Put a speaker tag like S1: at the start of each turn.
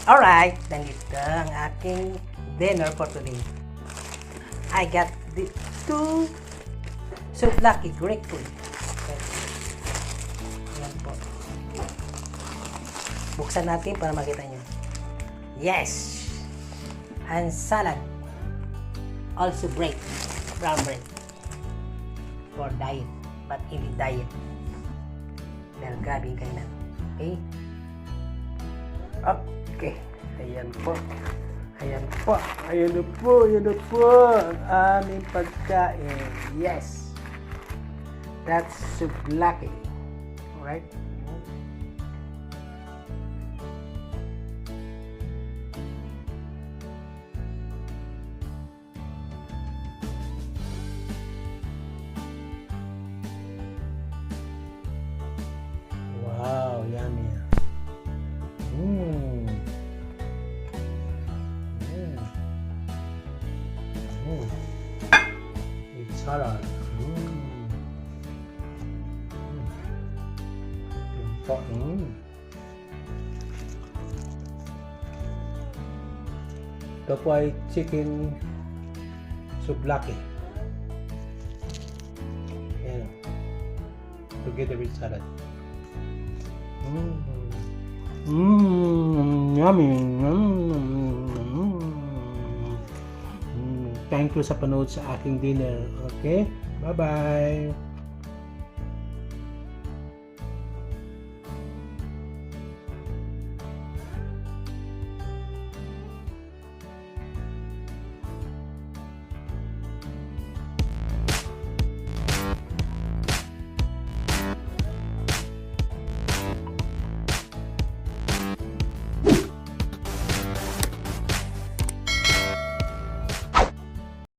S1: Alright, nandito ang aking dinner for today. I got the 2 Suvlaki Greek food. Ayan po. Buksan natin para makita nyo. Yes! And salad. Also bread. Brown bread. For diet. But hindi diet. Dahil grabe yung kainan. Okay? Okay. Ayan po. Ayan po. Ayan na po. Ayan na po. Ang aming pagkain. Yes. That's Suvlaki. Alright? Wow, yummy. It's salad. Ito po ay chicken Suvlaki. Ayan. Together with salad. Yummy. Thank you sa panood sa aking dinner. Okay? Bye-bye.